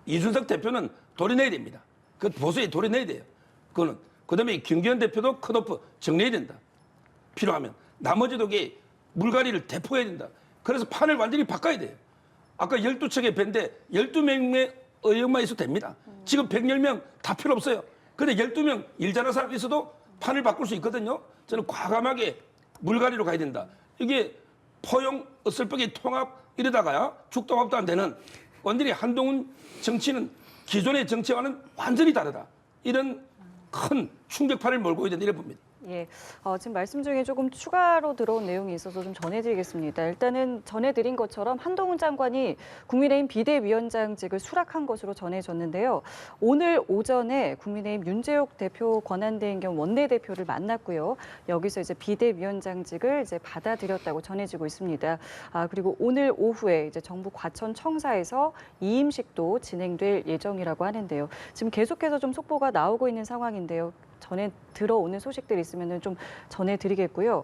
이준석 대표는 도려내야 됩니다. 그 보수에 도려내야 돼요. 그거는. 그다음에 김기현 대표도 컷오프 정리해야 된다. 필요하면. 나머지도 이게 물갈이를 대포해야 된다. 그래서 판을 완전히 바꿔야 돼요. 아까 12척의 배인데 12명의 의원만 있어도 됩니다. 지금 110명 다 필요 없어요. 근데 12명 일 잘하는 사람 있어도 판을 바꿀 수 있거든요. 저는 과감하게 물갈이로 가야 된다. 이게 포용, 어설프게 통합 이러다가야 죽동합도 안 되는 완전히 한동훈 정치는 기존의 정치와는 완전히 다르다. 이런 큰 충격파를 몰고 있는 이래 봅니다. 예, 지금 말씀 중에 조금 추가로 들어온 내용이 있어서 좀 전해드리겠습니다. 일단은 전해드린 것처럼 한동훈 장관이 국민의힘 비대위원장직을 수락한 것으로 전해졌는데요. 오늘 오전에 국민의힘 윤재욱 대표 권한대행 겸 원내대표를 만났고요. 여기서 이제 비대위원장직을 이제 받아들였다고 전해지고 있습니다. 그리고 오늘 오후에 이제 정부 과천청사에서 이임식도 진행될 예정이라고 하는데요. 지금 계속해서 좀 속보가 나오고 있는 상황인데요. 전에 들어오는 소식들이 있으면 좀 전해드리겠고요.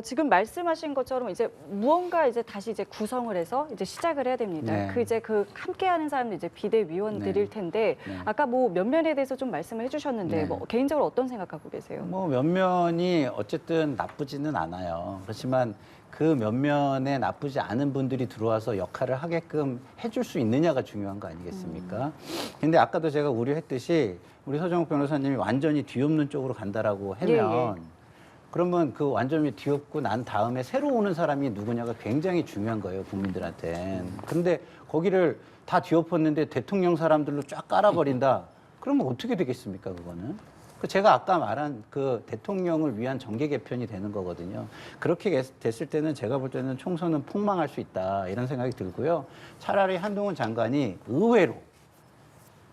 지금 말씀하신 것처럼 이제 무언가 이제 다시 이제 구성을 해서 이제 시작을 해야 됩니다. 네. 그 함께하는 사람들 이제 비대위원들일 네. 텐데 네. 아까 뭐 면면에 대해서 좀 말씀을 해주셨는데 네. 뭐 개인적으로 어떤 생각하고 계세요? 뭐 면면이 어쨌든 나쁘지는 않아요. 그렇지만 그 면면에 나쁘지 않은 분들이 들어와서 역할을 하게끔 해줄 수 있느냐가 중요한 거 아니겠습니까? 근데 아까도 제가 우려했듯이 우리 서정욱 변호사님이 완전히 뒤엎는 쪽으로 간다라고 하면 그러면 그 완전히 뒤엎고 난 다음에 새로 오는 사람이 누구냐가 굉장히 중요한 거예요, 국민들한테는. 근데 거기를 다 뒤엎었는데 대통령 사람들로 쫙 깔아버린다. 그러면 어떻게 되겠습니까, 그거는? 제가 아까 말한 그 대통령을 위한 정계 개편이 되는 거거든요. 그렇게 됐을 때는 제가 볼 때는 총선은 폭망할 수 있다 이런 생각이 들고요. 차라리 한동훈 장관이 의외로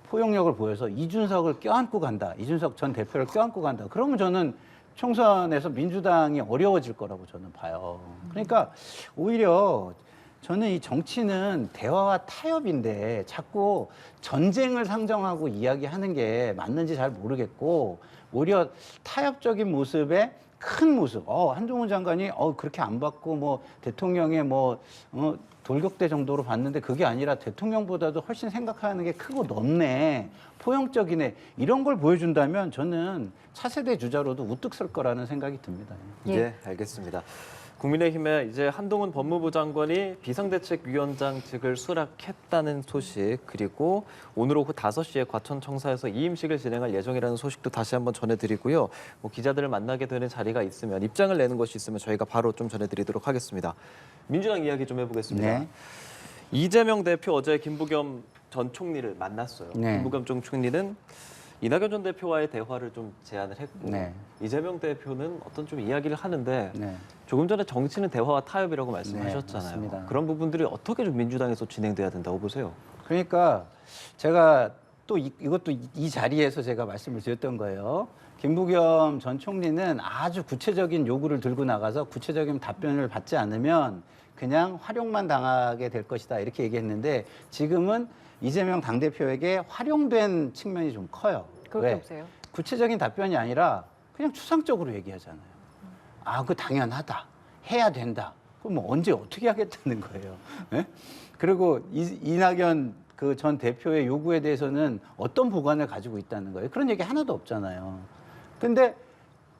포용력을 보여서 이준석을 껴안고 간다. 이준석 전 대표를 껴안고 간다. 그러면 저는 총선에서 민주당이 어려워질 거라고 저는 봐요. 그러니까 오히려 저는 이 정치는 대화와 타협인데 자꾸 전쟁을 상정하고 이야기하는 게 맞는지 잘 모르겠고 오히려 타협적인 모습에 큰 모습. 한동훈 장관이 그렇게 안 받고 뭐 대통령의 돌격대 정도로 봤는데 그게 아니라 대통령보다도 훨씬 생각하는 게 크고 넓네. 포용적이네. 이런 걸 보여준다면 저는 차세대 주자로도 우뚝 설 거라는 생각이 듭니다. 예. 네, 알겠습니다. 국민의힘에 이제 한동훈 법무부 장관이 비상대책위원장직을 수락했다는 소식, 그리고 오늘 오후 5시에 과천청사에서 이임식을 진행할 예정이라는 소식도 다시 한번 전해드리고요. 뭐 기자들을 만나게 되는 자리가 있으면, 입장을 내는 것이 있으면 저희가 바로 좀 전해드리도록 하겠습니다. 민주당 이야기 좀 해보겠습니다. 네. 이재명 대표 어제 김부겸 전 총리를 만났어요. 네. 김부겸 전 총리는 이낙연 전 대표와의 대화를 좀 제안을 했고 네. 이재명 대표는 어떤 좀 이야기를 하는데 네. 조금 전에 정치는 대화와 타협이라고 말씀하셨잖아요. 네, 맞습니다. 그런 부분들이 어떻게 좀 민주당에서 진행돼야 된다고 보세요? 그러니까 제가 또 이것도 이 자리에서 제가 말씀을 드렸던 거예요. 김부겸 전 총리는 아주 구체적인 요구를 들고 나가서 구체적인 답변을 받지 않으면 그냥 활용만 당하게 될 것이다 이렇게 얘기했는데 지금은 이재명 당대표에게 활용된 측면이 좀 커요. 그렇게 왜? 보세요. 구체적인 답변이 아니라 그냥 추상적으로 얘기하잖아요. 그거 당연하다. 해야 된다. 그럼 뭐 언제 어떻게 하겠다는 거예요. 네? 그리고 이낙연 그 전 대표의 요구에 대해서는 어떤 보관을 가지고 있다는 거예요. 그런 얘기 하나도 없잖아요. 근데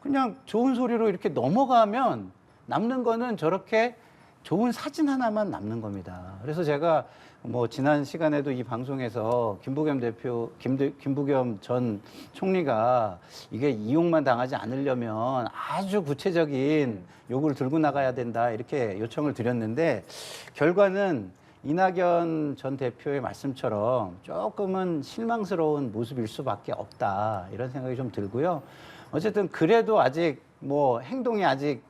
그냥 좋은 소리로 이렇게 넘어가면 남는 거는 저렇게 좋은 사진 하나만 남는 겁니다. 그래서 제가 뭐 지난 시간에도 이 방송에서 김부겸 전 총리가 이게 이용만 당하지 않으려면 아주 구체적인 요구를 들고 나가야 된다 이렇게 요청을 드렸는데 결과는 이낙연 전 대표의 말씀처럼 조금은 실망스러운 모습일 수밖에 없다 이런 생각이 좀 들고요. 어쨌든 그래도 아직 뭐 행동이 아직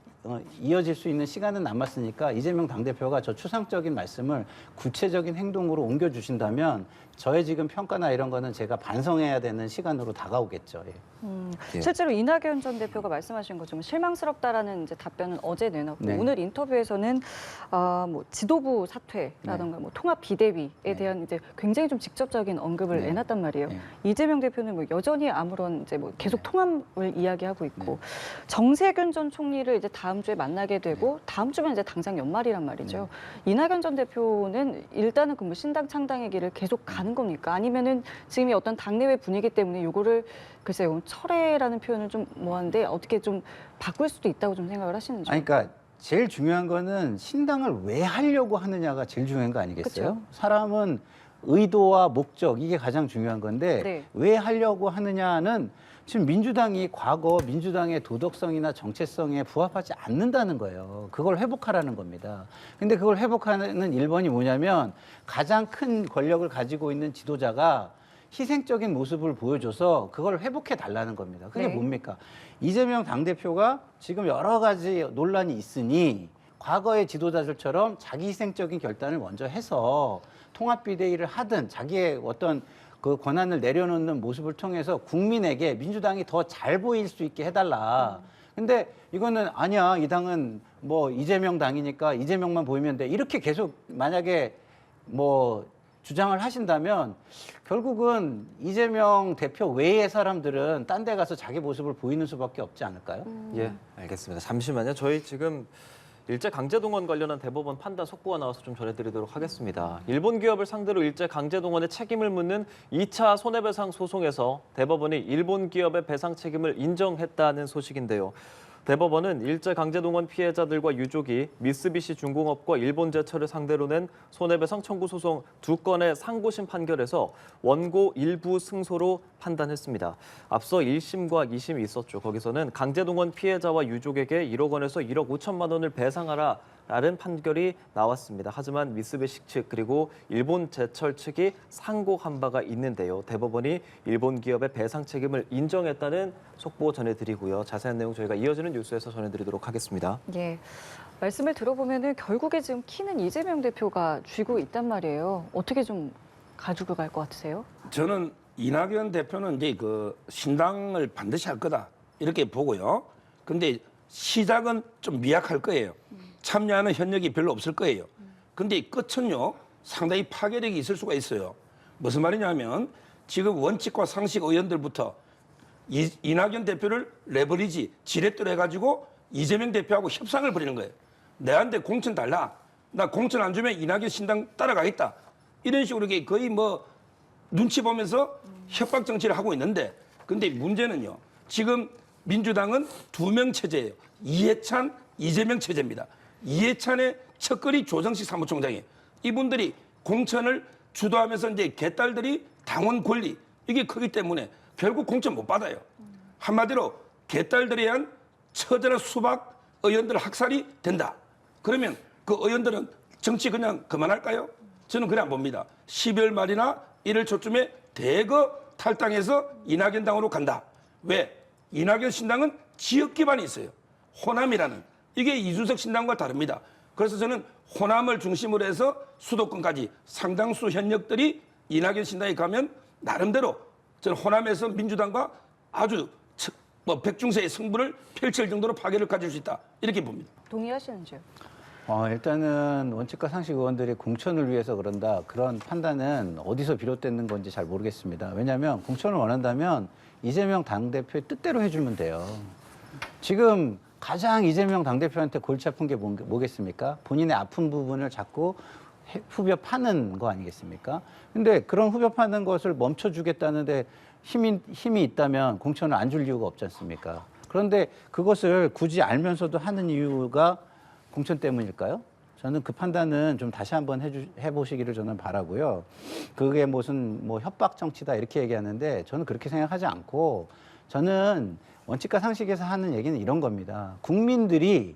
이어질 수 있는 시간은 남았으니까 이재명 당대표가 저 추상적인 말씀을 구체적인 행동으로 옮겨주신다면 저의 지금 평가나 이런 거는 제가 반성해야 되는 시간으로 다가오겠죠. 예. 실제로 이낙연 전 대표가 말씀하신 것처럼 실망스럽다라는 이제 답변은 어제 내놨고 네. 오늘 인터뷰에서는 뭐 지도부 사퇴라던가 뭐 통합 비대위에 대한 이제 굉장히 좀 직접적인 언급을 네. 내놨단 말이에요. 네. 이재명 대표는 뭐 여전히 아무런 이제 뭐 계속 통합을 이야기하고 있고 정세균 전 총리를 이제 다음 주에 만나게 되고 다음 주면 이제 당장 연말이란 말이죠. 이낙연 전 대표는 일단은 그 뭐 신당 창당의 길을 계속 가는 겁니까? 아니면은 지금이 어떤 당내외 분위기 때문에 요거를 글쎄요 철회라는 표현을 좀 뭐한데 어떻게 좀 바꿀 수도 있다고 좀 생각을 하시는지. 아니, 그러니까 제일 중요한 거는 신당을 왜 하려고 하느냐가 제일 중요한 거 아니겠어요? 그쵸. 사람은 의도와 목적 이게 가장 중요한 건데 네. 왜 하려고 하느냐는 지금 민주당이 과거 민주당의 도덕성이나 정체성에 부합하지 않는다는 거예요. 그걸 회복하라는 겁니다. 근데 그걸 회복하는 1번이 뭐냐면 가장 큰 권력을 가지고 있는 지도자가 희생적인 모습을 보여줘서 그걸 회복해 달라는 겁니다. 그게 네. 뭡니까? 이재명 당대표가 지금 여러 가지 논란이 있으니 과거의 지도자들처럼 자기 희생적인 결단을 먼저 해서 통합비대위를 하든 자기의 어떤 그 권한을 내려놓는 모습을 통해서 국민에게 민주당이 더 잘 보일 수 있게 해달라. 근데 이거는 아니야. 이 당은 뭐 이재명 당이니까 이재명만 보이면 돼. 이렇게 계속 만약에 뭐 주장을 하신다면 결국은 이재명 대표 외의 사람들은 딴 데 가서 자기 모습을 보이는 수밖에 없지 않을까요? 예, 알겠습니다. 잠시만요. 저희 지금 일제 강제동원 관련한 대법원 판단 속보가 나와서 좀 전해드리도록 하겠습니다. 일본 기업을 상대로 일제 강제동원의 책임을 묻는 2차 손해배상 소송에서 대법원이 일본 기업의 배상 책임을 인정했다는 소식인데요. 대법원은 일제 강제동원 피해자들과 유족이 미쓰비시 중공업과 일본제철을 상대로 낸 손해배상 청구 소송 2건의 상고심 판결에서 원고 일부 승소로 판단했습니다. 앞서 1심과 2심이 있었죠. 거기서는 강제동원 피해자와 유족에게 1억 원에서 1억 5천만 원을 배상하라 라는 판결이 나왔습니다. 하지만 미쓰비시 측 그리고 일본 제철 측이 상고한 바가 있는데요. 대법원이 일본 기업의 배상 책임을 인정했다는 속보 전해드리고요. 자세한 내용 저희가 이어지는 뉴스에서 전해드리도록 하겠습니다. 예. 말씀을 들어보면은 결국에 지금 키는 이재명 대표가 쥐고 있단 말이에요. 어떻게 좀 가지고 갈 것 같으세요? 저는 이낙연 대표는 이제 그 신당을 반드시 할 거다 이렇게 보고요. 근데 시작은 좀 미약할 거예요. 참여하는 현역이 별로 없을 거예요. 근데 끝은요 상당히 파괴력이 있을 수가 있어요. 무슨 말이냐면 지금 원칙과 상식 의원들부터 이낙연 대표를 레버리지 지렛대로 해가지고 이재명 대표하고 협상을 벌이는 거예요. 내한테 공천 달라. 나 공천 안 주면 이낙연 신당 따라가겠다. 이런 식으로 거의 뭐 눈치 보면서 협박 정치를 하고 있는데 근데 문제는요. 지금 민주당은 2명 체제예요. 이해찬, 이재명 체제입니다. 이해찬의 척거리 조정식 사무총장이에요. 이분들이 공천을 주도하면서 이제 개딸들이 당원 권리 이게 크기 때문에 결국 공천 못 받아요. 한마디로 개딸들에 의한 처절한 수박 의원들 학살이 된다. 그러면 그 의원들은 정치 그냥 그만할까요? 저는 그래 안 봅니다. 12월 말이나 1월 초쯤에 대거 탈당해서 이낙연 당으로 간다. 왜? 이낙연 신당은 지역 기반이 있어요. 호남이라는. 이게 이준석 신당과 다릅니다. 그래서 저는 호남을 중심으로 해서 수도권까지 상당수 현역들이 이낙연 신당에 가면 나름대로 저는 호남에서 민주당과 아주 백중세의 승부를 펼칠 정도로 파괴를 가질 수 있다. 이렇게 봅니다. 동의하시는지요? 일단은 원칙과 상식 의원들이 공천을 위해서 그런다. 그런 판단은 어디서 비롯되는 건지 잘 모르겠습니다. 왜냐하면 공천을 원한다면 이재명 당대표의 뜻대로 해주면 돼요. 지금 가장 이재명 당대표한테 골치 아픈 게 뭐겠습니까? 본인의 아픈 부분을 자꾸 후벼 파는 거 아니겠습니까? 근데 그런 후벼 파는 것을 멈춰주겠다는데 힘이 있다면 공천을 안 줄 이유가 없지 않습니까? 그런데 그것을 굳이 알면서도 하는 이유가 공천 때문일까요? 저는 그 판단은 좀 다시 한번 해보시기를 저는 바라고요. 그게 무슨 뭐 협박 정치다 이렇게 얘기하는데 저는 그렇게 생각하지 않고 저는 원칙과 상식에서 하는 얘기는 이런 겁니다. 국민들이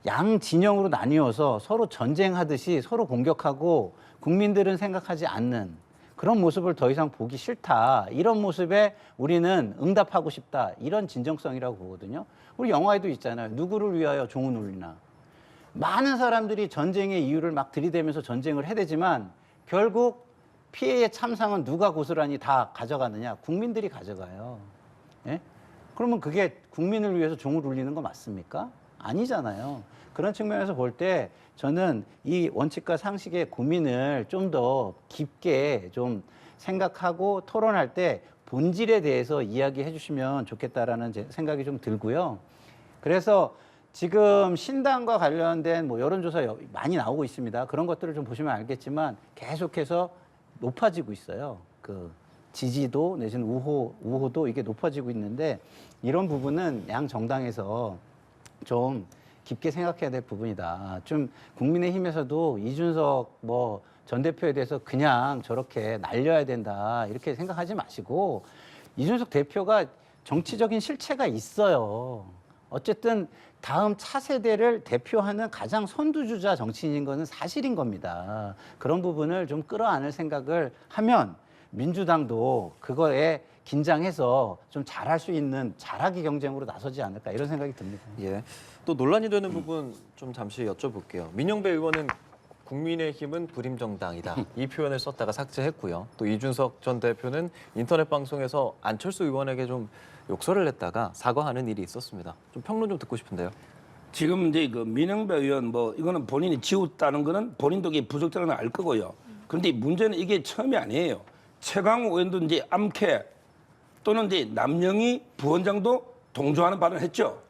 양 진영으로 나뉘어서 서로 전쟁하듯이 서로 공격하고 국민들은 생각하지 않는 그런 모습을 더 이상 보기 싫다. 이런 모습에 우리는 응답하고 싶다. 이런 진정성이라고 보거든요. 우리 영화에도 있잖아요. 누구를 위하여 종은 울리나. 많은 사람들이 전쟁의 이유를 막 들이대면서 전쟁을 해대지만 결국 피해의 참상은 누가 고스란히 다 가져가느냐? 국민들이 가져가요. 예? 그러면 그게 국민을 위해서 종을 울리는 거 맞습니까? 아니잖아요. 그런 측면에서 볼 때 저는 이 원칙과 상식의 고민을 좀 더 깊게 좀 생각하고 토론할 때 본질에 대해서 이야기해 주시면 좋겠다라는 제 생각이 좀 들고요. 그래서 지금 신당과 관련된 뭐 여론조사 많이 나오고 있습니다. 그런 것들을 좀 보시면 알겠지만 계속해서 높아지고 있어요. 그 지지도 내지는 우호도 이게 높아지고 있는데 이런 부분은 양 정당에서 좀 깊게 생각해야 될 부분이다. 좀 국민의힘에서도 이준석 뭐 전 대표에 대해서 그냥 저렇게 날려야 된다 이렇게 생각하지 마시고 이준석 대표가 정치적인 실체가 있어요. 어쨌든 다음 차세대를 대표하는 가장 선두주자 정치인인 것은 사실인 겁니다. 그런 부분을 좀 끌어안을 생각을 하면 민주당도 그거에 긴장해서 좀 잘할 수 있는 잘하기 경쟁으로 나서지 않을까 이런 생각이 듭니다. 예. 또 논란이 되는 부분 좀 잠시 여쭤볼게요. 민영배 의원은 국민의힘은 불임정당이다. 이 표현을 썼다가 삭제했고요. 또 이준석 전 대표는 인터넷 방송에서 안철수 의원에게 좀 욕설을 냈다가 사과하는 일이 있었습니다. 좀 평론 좀 듣고 싶은데요. 지금 이제 그 민영배 의원 뭐 이거는 본인이 지웠다는 거는 본인도 이게 부적절한 걸 알 거고요. 그런데 문제는 이게 처음이 아니에요. 최강욱 의원도 이제 암캐 또는 이제 남영희 부원장도 동조하는 발언을 했죠.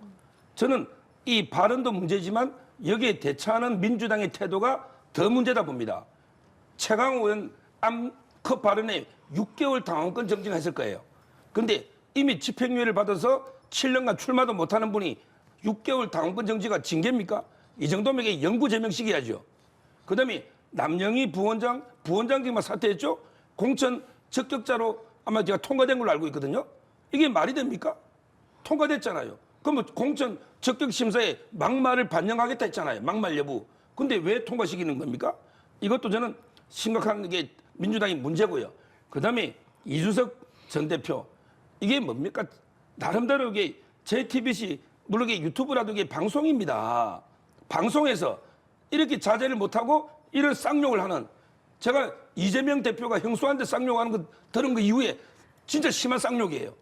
저는 이 발언도 문제지만 여기에 대처하는 민주당의 태도가 더 문제다 봅니다. 최강욱 의원 암컷 발언에 6개월 당원권 정지했을 거예요. 그런데 이미 집행유예를 받아서 7년간 출마도 못하는 분이 6개월 당원권 정지가 징계입니까? 이 정도면 이게 영구제명시켜야죠. 그다음에 남영희 부원장직만 사퇴했죠. 공천 적격자로 아마 제가 통과된 걸로 알고 있거든요. 이게 말이 됩니까? 통과됐잖아요. 그러면 공천 적격 심사에 막말을 반영하겠다 했잖아요. 막말 여부. 근데 왜 통과시키는 겁니까? 이것도 저는 심각한 게 민주당의 문제고요. 그다음에 이준석 전 대표 이게 뭡니까? 나름대로 이게 JTBC 물론 이게 유튜브라도 이게 방송입니다. 방송에서 이렇게 자제를 못하고 이런 쌍욕을 하는 제가 이재명 대표가 형수한테 쌍욕하는 거 들은 그 이후에 진짜 심한 쌍욕이에요.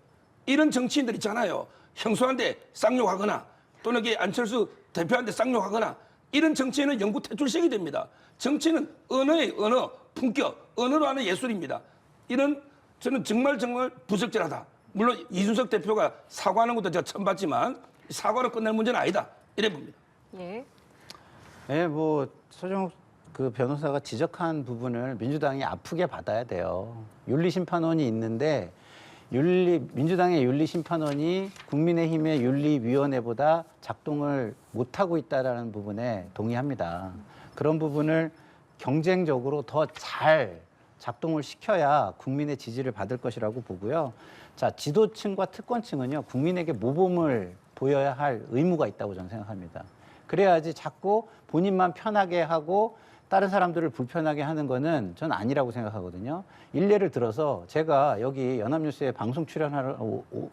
이런 정치인들 있잖아요. 형수한테 쌍욕하거나 또는 이게 안철수 대표한테 쌍욕하거나 이런 정치인은 영구 퇴출시켜야 됩니다. 정치는 언어의 언어, 품격, 언어로 하는 예술입니다. 이런 저는 정말 부적절하다. 물론 이준석 대표가 사과하는 것도 제가 처음 봤지만 사과로 끝낼 문제는 아니다. 이래 봅니다. 예. 네, 뭐 서정욱 그 변호사가 지적한 부분을 민주당이 아프게 받아야 돼요. 윤리심판원이 있는데 민주당의 윤리심판원이 국민의힘의 윤리위원회보다 작동을 못하고 있다는 부분에 동의합니다. 그런 부분을 경쟁적으로 더 잘 작동을 시켜야 국민의 지지를 받을 것이라고 보고요. 자, 지도층과 특권층은요, 국민에게 모범을 보여야 할 의무가 있다고 저는 생각합니다. 그래야지 자꾸 본인만 편하게 하고 다른 사람들을 불편하게 하는 거는 전 아니라고 생각하거든요. 일례를 들어서 제가 여기 연합뉴스에 방송 출연하러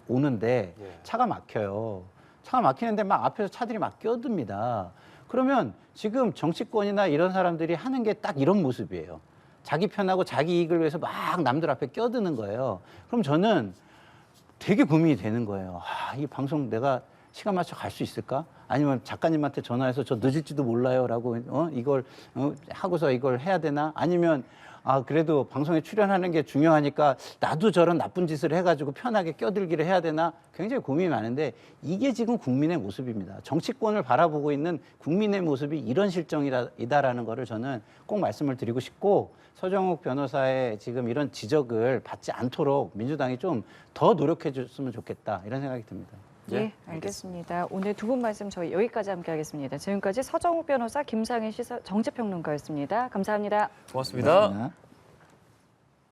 오는데 차가 막혀요. 차가 막히는데 막 앞에서 차들이 막 끼어듭니다. 그러면 지금 정치권이나 이런 사람들이 하는 게 딱 이런 모습이에요. 자기 편하고 자기 이익을 위해서 막 남들 앞에 끼어드는 거예요. 그럼 저는 되게 고민이 되는 거예요. 아, 이 방송 내가 시간 맞춰 갈 수 있을까? 아니면 작가님한테 전화해서 저 늦을지도 몰라요라고 이걸 하고서 이걸 해야 되나? 아니면 아 그래도 방송에 출연하는 게 중요하니까 나도 저런 나쁜 짓을 해가지고 편하게 껴들기를 해야 되나? 굉장히 고민이 많은데 이게 지금 국민의 모습입니다. 정치권을 바라보고 있는 국민의 모습이 이런 실정이다라는 거를 저는 꼭 말씀을 드리고 싶고 서정욱 변호사의 지금 이런 지적을 받지 않도록 민주당이 좀 더 노력해 줬으면 좋겠다 이런 생각이 듭니다. 예, 알겠습니다. 오늘 두 분 말씀 저희 여기까지 함께하겠습니다. 지금까지 서정욱 변호사, 김상일 정치평론가였습니다. 감사합니다. 고맙습니다. 고맙습니다.